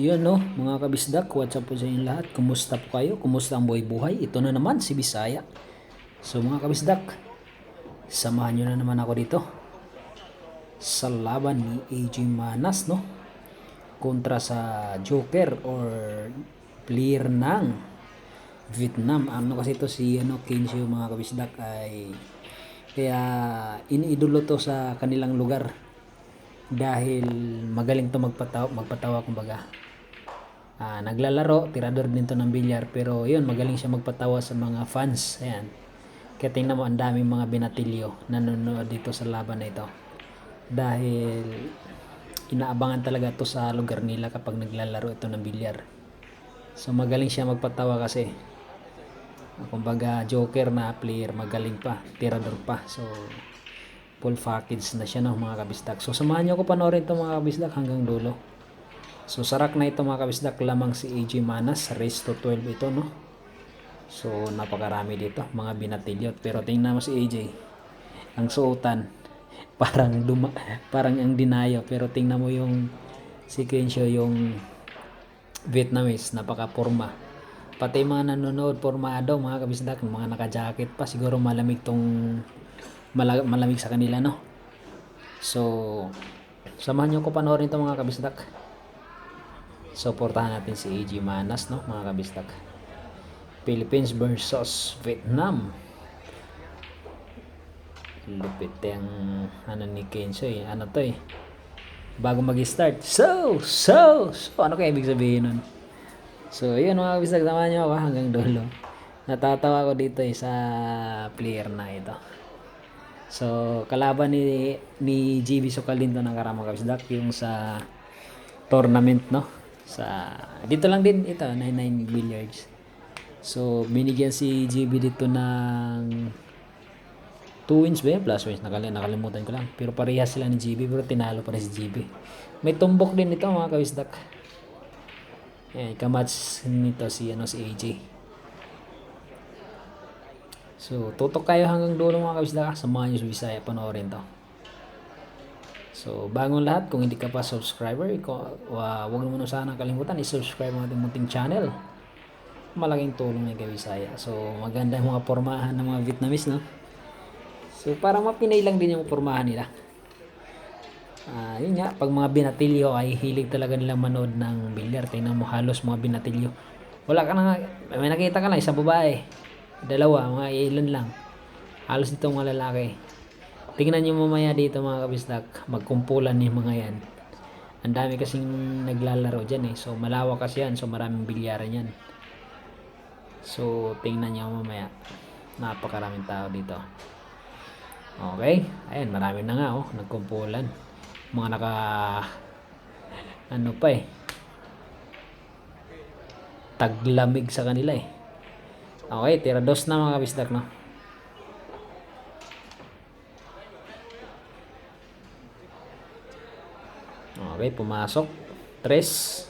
yun no, mga kabisdak, what's up po sa inyo lahat? Kumusta po kayo? Kumusta ang buhay-buhay? Ito na naman si Bisaya. So mga kabisdak, samahan nyo na naman ako dito sa laban ni AJ Manas no, kontra sa Joker or player ng Vietnam. Ano kasi ito si Kensho mga kabisdak ay kaya iniidolo to sa kanilang lugar dahil magaling to magpatawa kumbaga. Naglalaro, tirador din to ng bilyar, pero yun, magaling siya magpatawa sa mga fans. Ayan. Kaya tingnan mo, ang daming mga binatilyo nanonood dito sa laban na ito. Dahil inaabangan talaga to sa lugar nila kapag naglalaro ito ng bilyar. So magaling siya magpatawa kasi. Kumbaga Joker na player, magaling pa, tirador pa. So full package na siya no mga kabisdak. So samahan niyo ko panoorin to mga kabisdak hanggang dulo. So sarak na ito mga kabisdak, lamang si AJ Manas, race to 12 ito no. So napakarami dito, mga binatilyot. Pero tingnan mo si AJ, ang suotan parang ang dinayo. Pero tingnan mo yung si Kensho, yung Vietnamese, napaka-porma. Pati mga nanonood, pormado mga kabisdak, mga naka-jacket pa. Siguro malamig malamig sa kanila no. So samahan nyo ko panoorin ito mga kabisdak. Suportahan natin si AJ Manas no mga kabistak. Philippines versus Vietnam. Lupit yung ni Kensho eh. Ano to eh, bago mag-start. So ano kaya ibig sabihin nun? So yun mga kabistak, samahan nyo ako hanggang dulo. Natatawa ko dito eh sa player na ito. So kalaban ni GB Sokalin to ng karamang kabistak, yung sa tournament no, sa dito lang din ito 99 billiards. So binigyan si GB dito ng 2 wins ba, plus wins, nakalimutan ko lang, pero parehas sila ni GB, pero tinalo pa rin si GB. May tumbok din ito mga kawisdak. Kamats nito si AJ. So tutok kayo hanggang dulo mga kawisdak, samahan nyo si Bisaya, panoorin to. So, bagong lahat, kung hindi ka pa subscriber, huwag naman sana kalimutan i-subscribe ang ating munting channel. Malaking tulong na kay Bisaya. So, maganda yung mga pormahan ng mga Vietnamese, no? So, parang mapinay lang din yung pormahan nila. Yun nga, pag mga binatilyo ay hilig talaga nilang manood ng bilyar. Tingnan mo, halos mga binatilyo. Wala ka na, may nakita ka lang, isang babae. Dalawa, mga ilan lang. Halos itong mga lalaki. Tingnan nyo mamaya dito mga kabisdak, magkumpulan ni mga yan. Ang dami kasing naglalaro dyan eh. So malawak kasi yan, so maraming bilyaran yan. So tingnan nyo mamaya, napakaraming tao dito. Okay, ayan, marami na nga oh, nagkumpulan. Mga naka ano pa eh, taglamig sa kanila eh. Okay, tira dos na mga kabisdak no. Okay, pumasok. 3.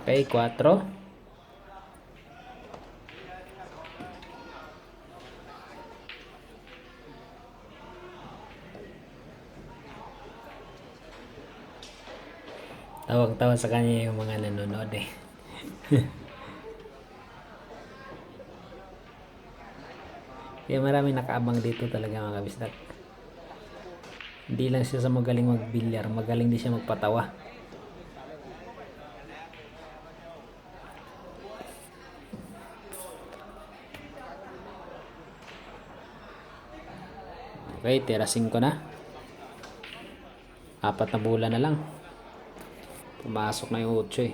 Okay, 4. Tawag-tawa sa kanya yung mga nanonood eh. Kaya marami nakaabang dito talaga mga kabisdak. Hindi lang siya sa magaling magbilyar, magaling din siya magpatawa. Okay, tira 5 na. 4 na bola na lang. Pumasok na yung 8 eh.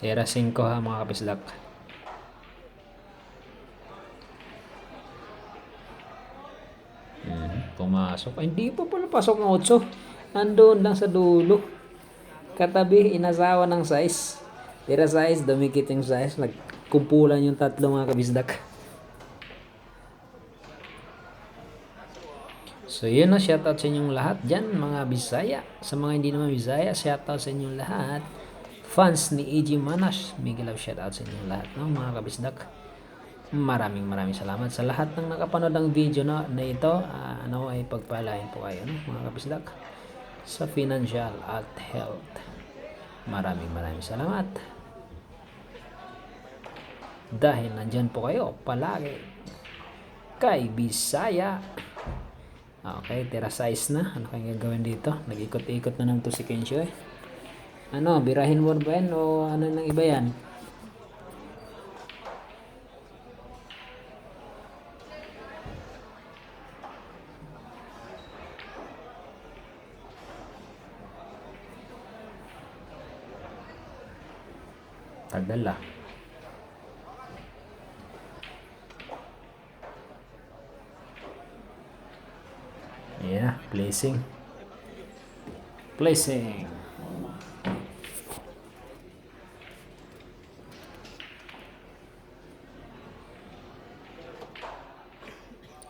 Tira 5 ha mga kapislak. Pumasok. Ay, hindi pa pala pasok ng 8. Andun lang sa dulo. Katabi, inasawa ng size. Tira size, dumikit yung size. Nagkumpulan yung tatlo mga kabisdak. So yun na, shoutout sa inyong lahat dyan mga Bisaya. Sa mga hindi naman Bisaya, shoutout sa inyong lahat. Fans ni AG Manas, mega love shoutout sa inyong lahat, no, mga kabisdak. Maraming salamat sa lahat ng nakapanood ng video na ito. Ay pagpalain po kayo, no, mga kabisdak, sa financial at health. Maraming salamat. Dahil nandyan po kayo palagi kay Bisaya. Okay, tira size na. Ano kayong gagawin dito? Nag-ikot-ikot na naman to si Kensho eh. Ano, birahin mo ba yan o ano nang iba yan? Tagal ah. Yeah, placing.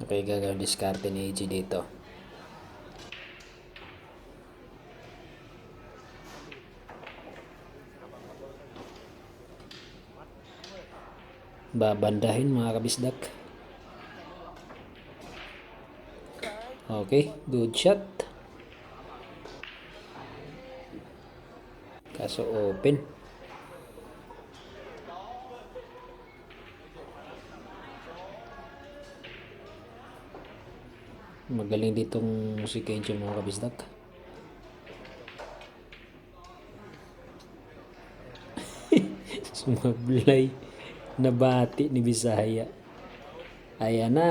Okay, gagawin diskarte ni AG dito. Babandahin mga kabisdak. Okay, good shot. Kaso open. Magaling ditong si Kencho mga kabisdak. Sumablay na bati ni Bisaya. Ayan na.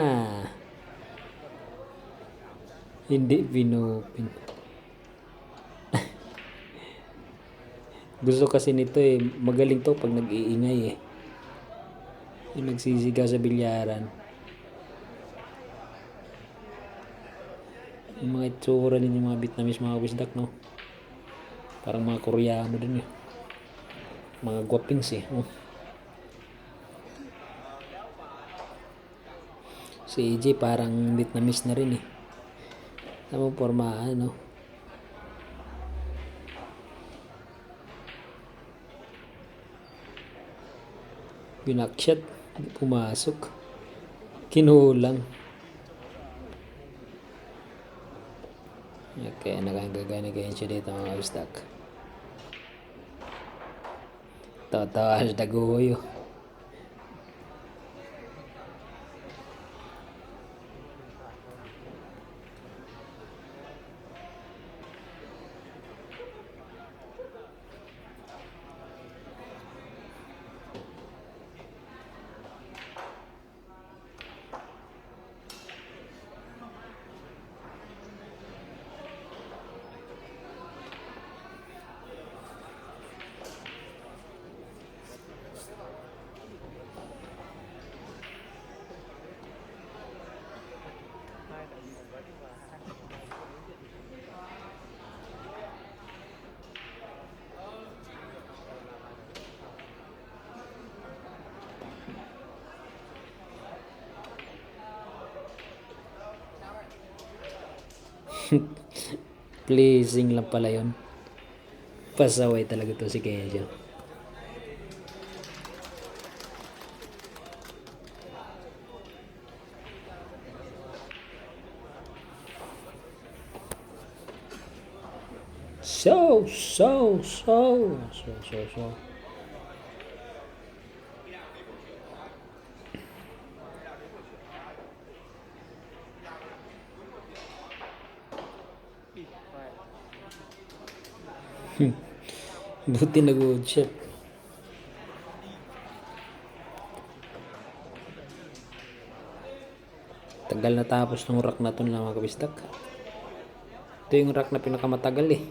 Hindi pinupin. Gusto kasi nito eh. Magaling to pag nag-iingay eh. Yung nagsisigaw sa bilyaran. Yung mga itsura din yung mga Vietnamese mga wisdak, no? Parang mga Koreano din eh. Mga guwapings eh. Oh. Si AJ parang Vietnamese na rin eh. Tama forma ano. Binakshot. Pumasok. Kinulang. Okay, nakagagana ganyan siya dito mga wisdak. Tatawa siya daguyo. Pleasing lang pala yun. Pasaway talaga to si Kenjo. So. Buti nag-good shot. Tagal na tapos ng rack na to na mga kabistak. Ito yung rack na pinakamatagal eh.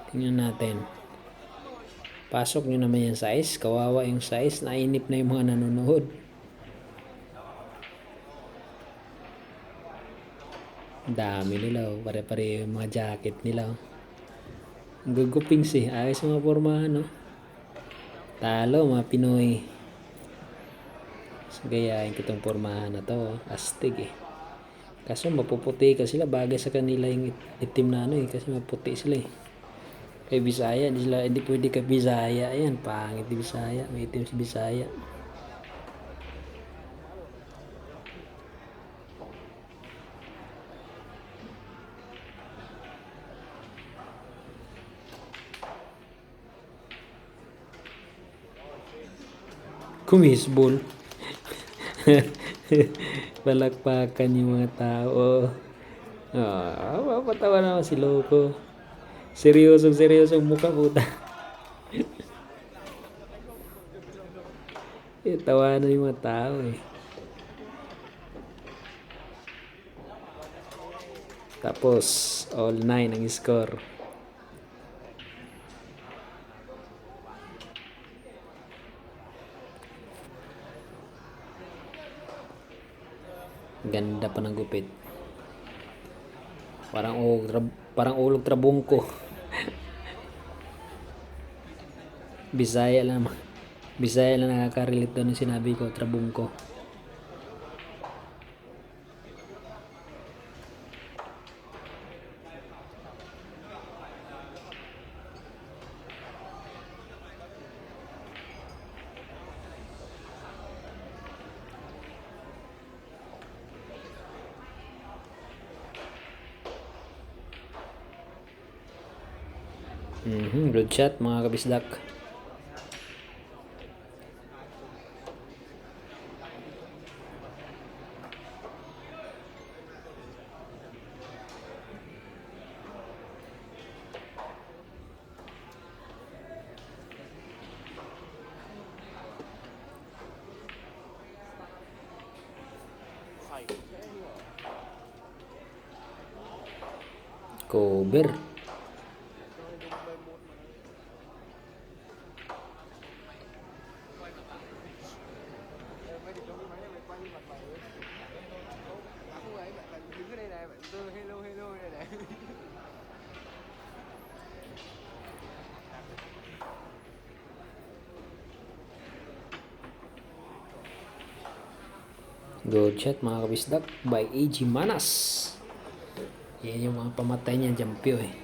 Tingnan natin. Pasok nyo naman yung size. Kawawa yung size. Nainip na yung mga nanonood. Dami nila oh. Pare-pare yung mga jacket nila oh. Ang gugupings eh. Ayos mga pormahan no. Talo mga Pinoy. So, gayahin ko itong pormahan na to oh. Astig eh. Kaso mapuputi ka sila. Bagay sa kanila yung itim na ano eh. Kasi maputi sila eh. Kay Bisaya, hindi pwede kay Bisaya. Ayan, pangit di Bisaya. May itim si Bisaya. Kumisbol. Palakpakan yung mga tao. Mapatawa naman si Loco. Seryosong mukha puta. Tawa na yung mga tao eh. Tapos, all 9 ang score. Ganda pa ng gupit. Parang ulog trabungko. Bisaya lang nakaka-relate doon yung sinabi ko, trabungko. Good shot mga kabisdak. Cover. Good shot mga kabisdak by AG Manas. Yan yung mga pamatay niya Jampio eh.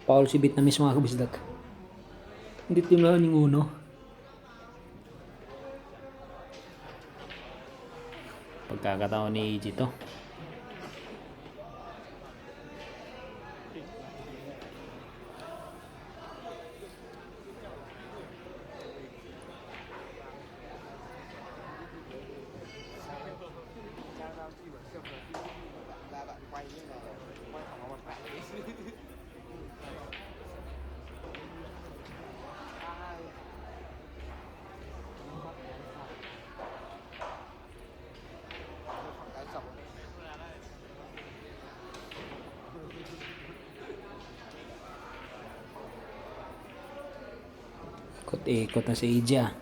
Paul si Vietnamese mga kabisdak. Hindi tinalaan yung uno. Pagkakataon ni AG to. Ikot na si Ija.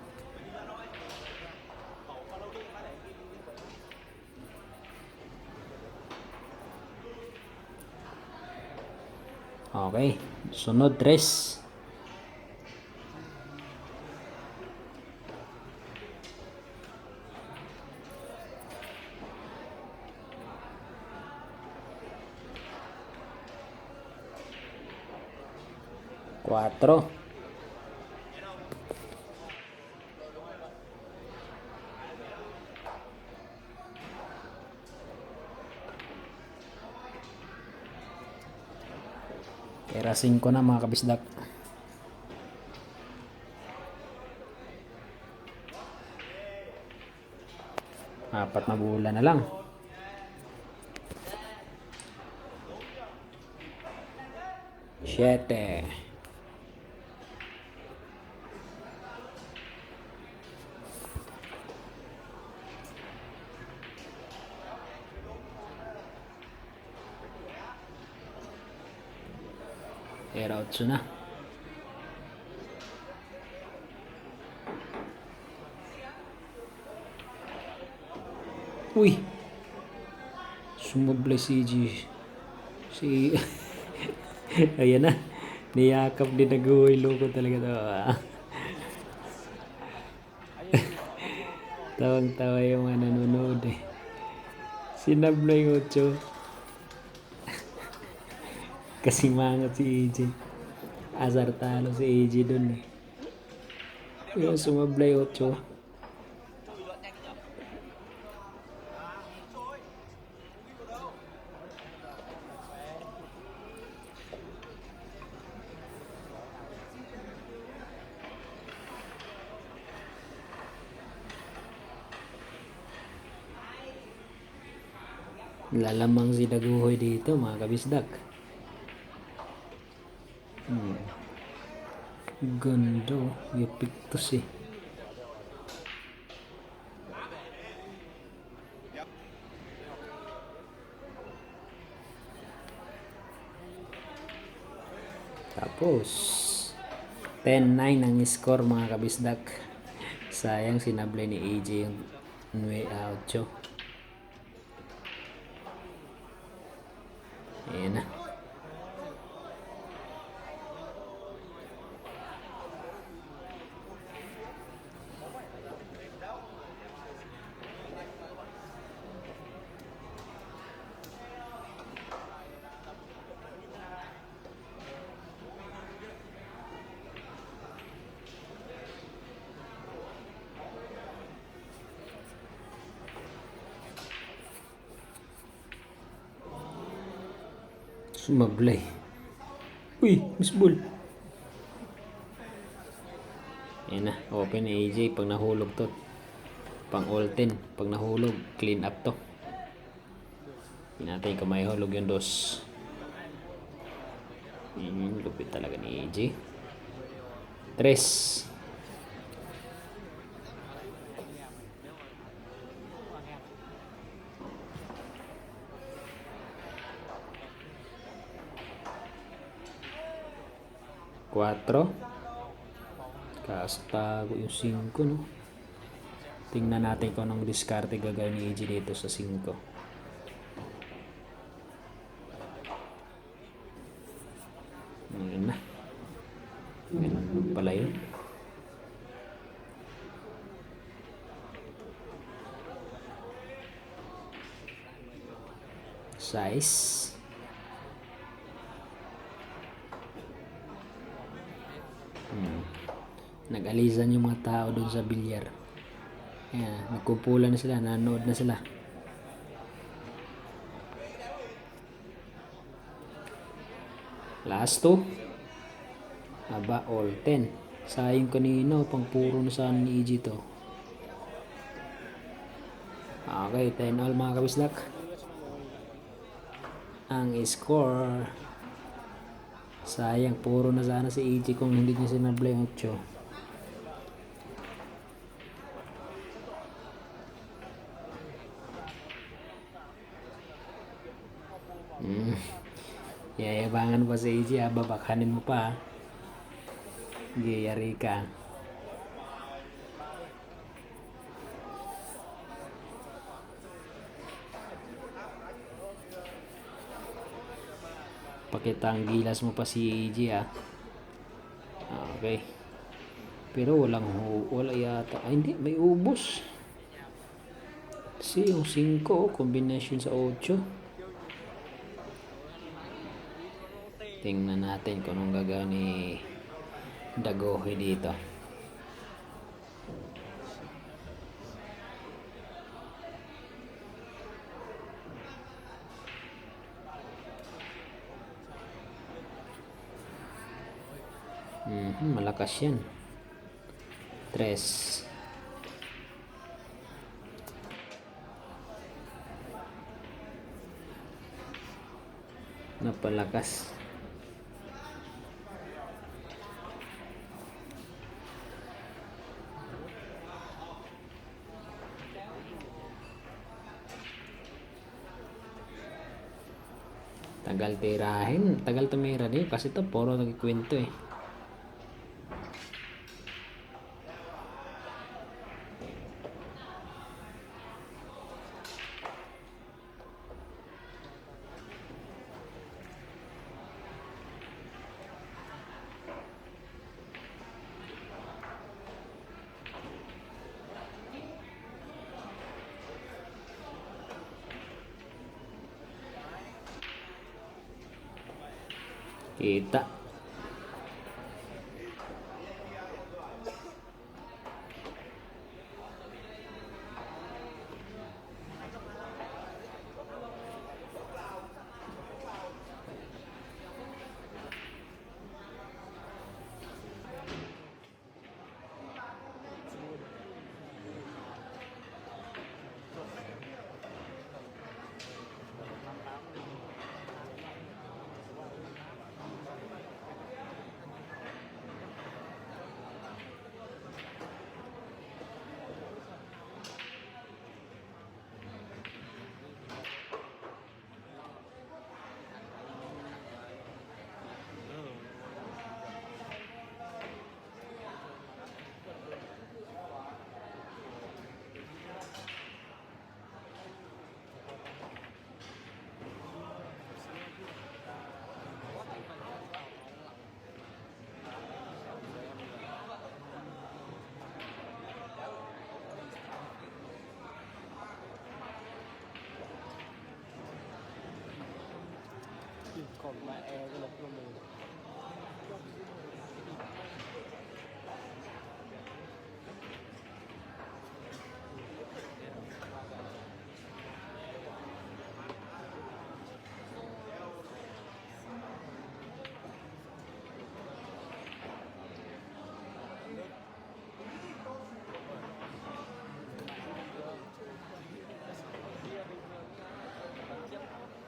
Okay, sunod 3. Cuatro. Era 5 na mga kabisdak. Apat na bola na lang. 7. Era 8 na. Uy! Sumable si G. Si... Ayan na. Niyakap din nag-uwi. Loko talaga to. Tawang-tawa yung mga nanonood eh. Sinabla yung 8. Kasi mangat si AJ. Azar talo si AJ dun eh. Yung sumabla yung 8. Lalamang si Daguhoy dito mga kabisdak. Ganda oh. Yung pictus eh. Tapos 10-9 ang score mga kabisdak. Sayang sinable ni AJ yung 8. Ayan na. Sumablay. Uy, miss ball. Ayan na, open na AJ pag nahulog to. Pang all 10, pag nahulog, clean up to. Hindi natin kung may hulog yung 2. Lupit talaga ni AJ. 3. Quatro. Kastago yung 5 no. Tingnan natin kung anong diskarte gagawin ni AJ dito sa 5. Ayan na. Ganun pala yun. Size. Nag-alisan yung mga tao doon sa bilyar. Ayan, nagkumpulan na sila, nanood na sila. Last 2. Aba, all 10. Sayang kanina, pang puro na saan ni EG to. Okay, 10 all mga kabislak. Ang score. Sayang, puro na sana si EG kung hindi niya sinablay 8. Yayabangan pa si AJ, babakanin mo pa. Giyari ka. Pakitang gilas mo pa si AJ Okay. Pero wala yata. Ay hindi, may ubos. Kasi yung 5 combination sa 8. Tingnan natin kung anong gagawin ni Daguhoy dito. Malakas yan. 3. Napalakas. tagal tirahin, tagal tumira din kasi to puro nagkikwento eh. Kita. Còn mà e cái lực của mình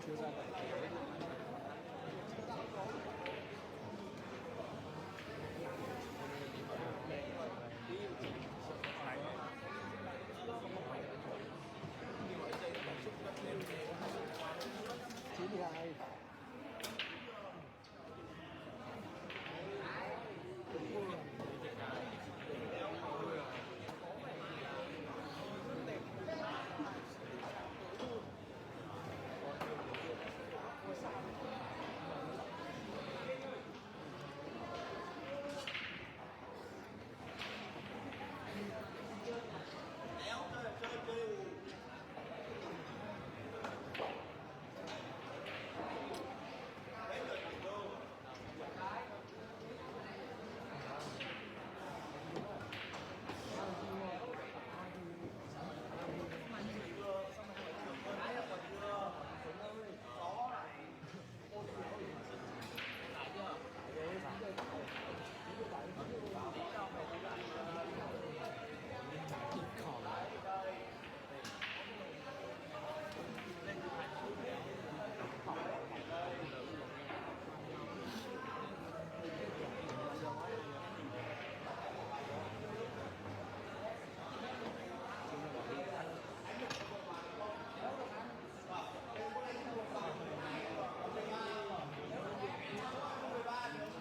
chưa ra được. Chín hai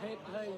hết hơi